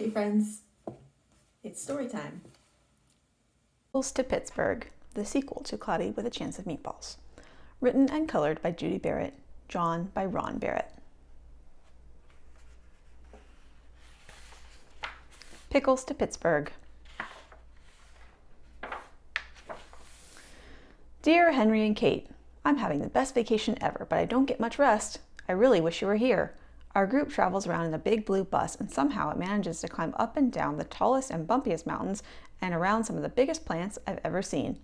Hey friends, it's story time. Pickles to Pittsburgh, the sequel to Cloudy with a Chance of Meatballs. Written and colored by Judi Barrett, drawn by Ron Barrett. Pickles to Pittsburgh. Dear Henry and Kate, I'm having the best vacation ever, but I don't get much rest. I really wish you were here. Our group travels around in a big blue bus, and somehow it manages to climb up and down the tallest and bumpiest mountains and around some of the biggest plants I've ever seen.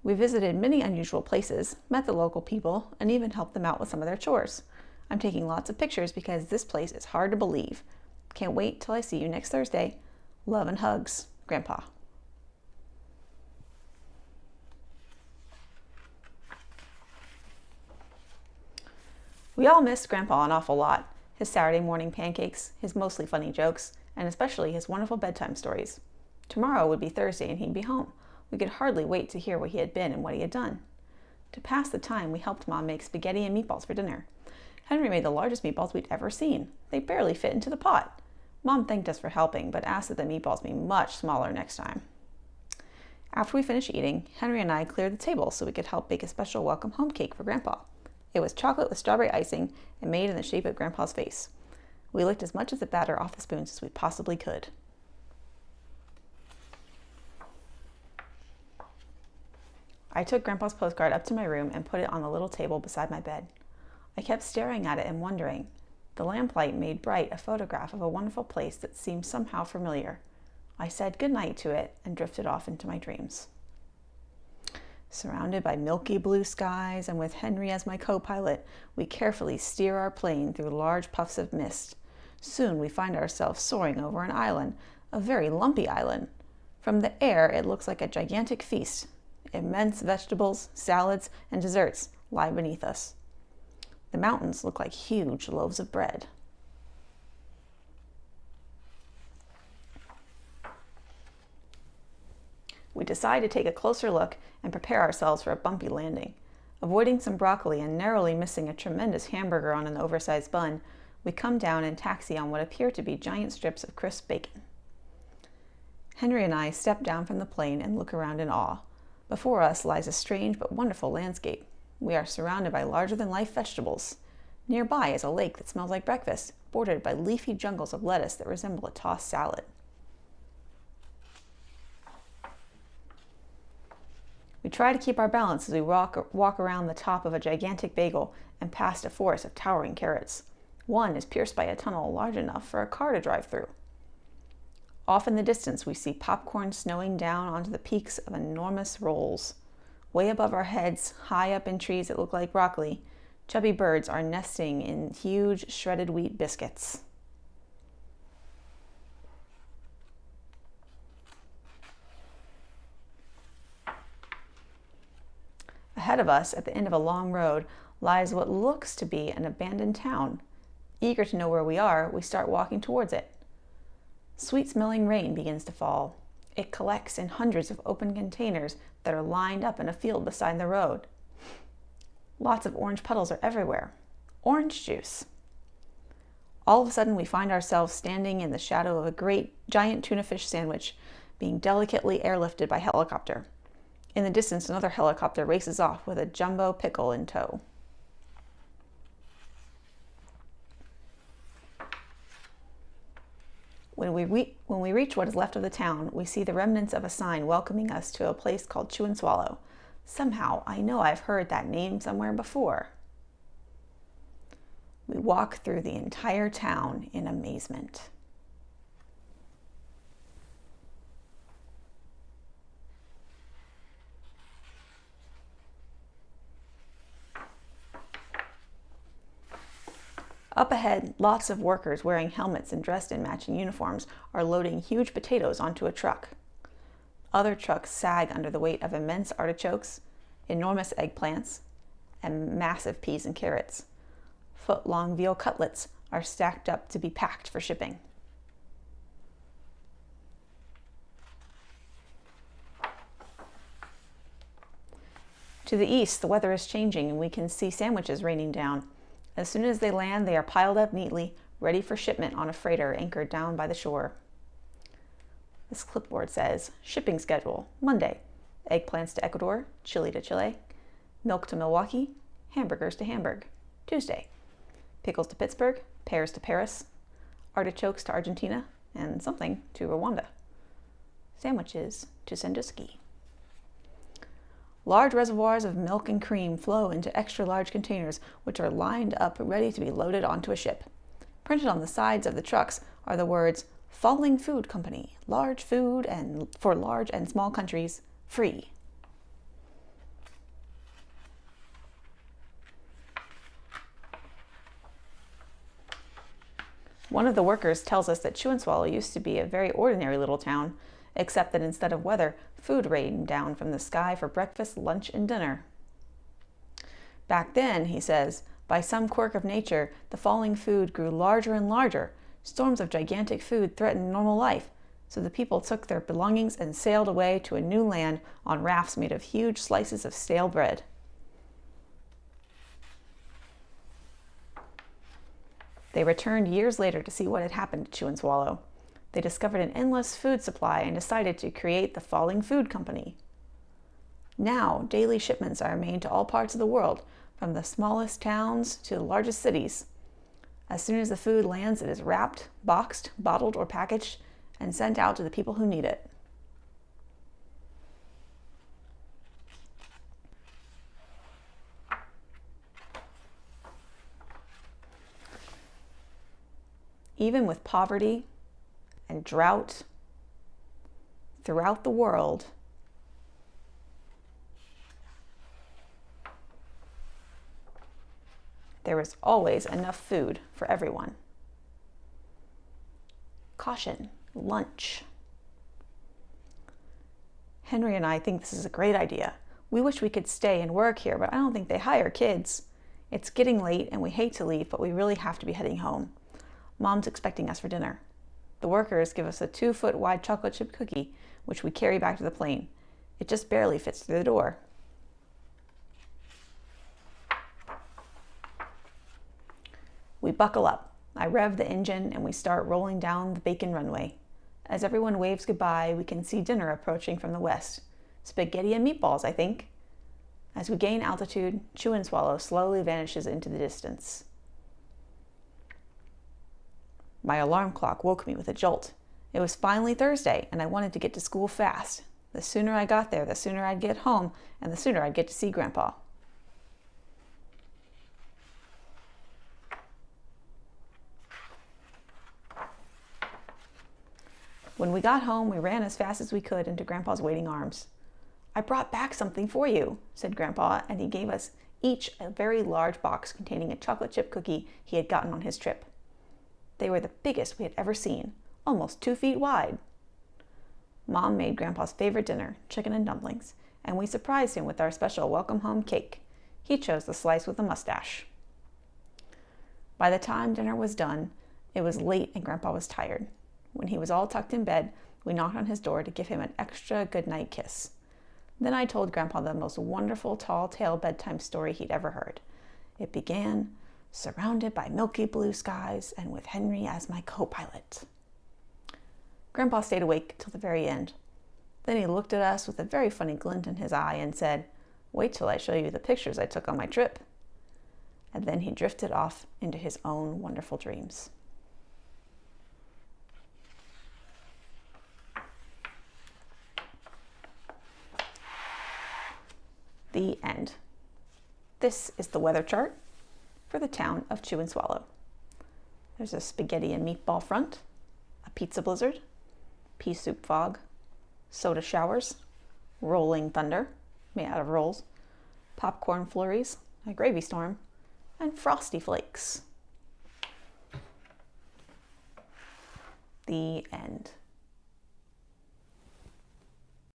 We visited many unusual places, met the local people, and even helped them out with some of their chores. I'm taking lots of pictures because this place is hard to believe. Can't wait till I see you next Thursday. Love and hugs, Grandpa. We all missed Grandpa an awful lot. His Saturday morning pancakes, his mostly funny jokes, and especially his wonderful bedtime stories. Tomorrow would be Thursday and he'd be home. We could hardly wait to hear where he had been and what he had done. To pass the time, we helped Mom make spaghetti and meatballs for dinner. Henry made the largest meatballs we'd ever seen. They barely fit into the pot. Mom thanked us for helping, but asked that the meatballs be much smaller next time. After we finished eating, Henry and I cleared the table so we could help bake a special welcome home cake for Grandpa. It was chocolate with strawberry icing and made in the shape of Grandpa's face. We licked as much of the batter off the spoons as we possibly could. I took Grandpa's postcard up to my room and put it on the little table beside my bed. I kept staring at it and wondering. The lamplight made bright a photograph of a wonderful place that seemed somehow familiar. I said goodnight to it and drifted off into my dreams. Surrounded by milky blue skies and with Henry as my co-pilot, we carefully steer our plane through large puffs of mist. Soon we find ourselves soaring over an island, a very lumpy island. From the air, it looks like a gigantic feast. Immense vegetables, salads, and desserts lie beneath us. The mountains look like huge loaves of bread. We decide to take a closer look and prepare ourselves for a bumpy landing. Avoiding some broccoli and narrowly missing a tremendous hamburger on an oversized bun, we come down and taxi on what appear to be giant strips of crisp bacon. Henry and I step down from the plane and look around in awe. Before us lies a strange but wonderful landscape. We are surrounded by larger-than-life vegetables. Nearby is a lake that smells like breakfast, bordered by leafy jungles of lettuce that resemble a tossed salad. We try to keep our balance as we walk around the top of a gigantic bagel and past a forest of towering carrots. One is pierced by a tunnel large enough for a car to drive through. Off in the distance, we see popcorn snowing down onto the peaks of enormous rolls. Way above our heads, high up in trees that look like broccoli, chubby birds are nesting in huge shredded wheat biscuits. Ahead of us, at the end of a long road, lies what looks to be an abandoned town. Eager to know where we are, we start walking towards it. Sweet-smelling rain begins to fall. It collects in hundreds of open containers that are lined up in a field beside the road. Lots of orange puddles are everywhere. Orange juice. All of a sudden, we find ourselves standing in the shadow of a giant tuna fish sandwich being delicately airlifted by helicopter. In the distance, another helicopter races off with a jumbo pickle in tow. When we reach what is left of the town, we see the remnants of a sign welcoming us to a place called Chew and Swallow. Somehow, I know I've heard that name somewhere before. We walk through the entire town in amazement. Up ahead, lots of workers wearing helmets and dressed in matching uniforms are loading huge potatoes onto a truck. Other trucks sag under the weight of immense artichokes, enormous eggplants, and massive peas and carrots. Foot-long veal cutlets are stacked up to be packed for shipping. To the east, the weather is changing and we can see sandwiches raining down. As soon as they land, they are piled up neatly, ready for shipment on a freighter anchored down by the shore. This clipboard says, shipping schedule, Monday, eggplants to Ecuador, chili to Chile, milk to Milwaukee, hamburgers to Hamburg. Tuesday, pickles to Pittsburgh, pears to Paris, artichokes to Argentina, and something to Rwanda. Sandwiches to Sandusky. Large reservoirs of milk and cream flow into extra large containers, which are lined up ready to be loaded onto a ship. Printed on the sides of the trucks are the words, Falling Food Company, large food and for large and small countries, free. One of the workers tells us that Chew and Swallow used to be a very ordinary little town, except that instead of weather, food rained down from the sky for breakfast, lunch, and dinner. Back then, he says, by some quirk of nature, the falling food grew larger and larger. Storms of gigantic food threatened normal life, so the people took their belongings and sailed away to a new land on rafts made of huge slices of stale bread. They returned years later to see what had happened to Chew and Swallow. They discovered an endless food supply and decided to create the Falling Food Company. Now, daily shipments are made to all parts of the world, from the smallest towns to the largest cities. As soon as the food lands, it is wrapped, boxed, bottled, or packaged, and sent out to the people who need it. Even with poverty and drought throughout the world, there is always enough food for everyone. Caution, lunch. Henry and I think this is a great idea. We wish we could stay and work here, but I don't think they hire kids. It's getting late and we hate to leave, but we really have to be heading home. Mom's expecting us for dinner. The workers give us a 2-foot wide chocolate chip cookie, which we carry back to the plane. It just barely fits through the door. We buckle up. I rev the engine and we start rolling down the bacon runway. As everyone waves goodbye, we can see dinner approaching from the west. Spaghetti and meatballs, I think. As we gain altitude, Chew and Swallow slowly vanishes into the distance. My alarm clock woke me with a jolt. It was finally Thursday, and I wanted to get to school fast. The sooner I got there, the sooner I'd get home, and the sooner I'd get to see Grandpa. When we got home, we ran as fast as we could into Grandpa's waiting arms. I brought back something for you, said Grandpa, and he gave us each a very large box containing a chocolate chip cookie he had gotten on his trip. They were the biggest we had ever seen, almost 2 feet wide. Mom made Grandpa's favorite dinner, chicken and dumplings, and we surprised him with our special welcome home cake. He chose the slice with the mustache. By the time dinner was done, it was late and Grandpa was tired. When he was all tucked in bed, we knocked on his door to give him an extra goodnight kiss. Then I told Grandpa the most wonderful tall tale bedtime story he'd ever heard. It began, surrounded by milky blue skies and with Henry as my co-pilot. Grandpa stayed awake till the very end. Then he looked at us with a very funny glint in his eye and said, "Wait till I show you the pictures I took on my trip." And then he drifted off into his own wonderful dreams. The end. This is the weather chart for the town of Chew and Swallow. There's a spaghetti and meatball front, a pizza blizzard, pea soup fog, soda showers, rolling thunder made out of rolls, popcorn flurries, a gravy storm, and frosty flakes. The end.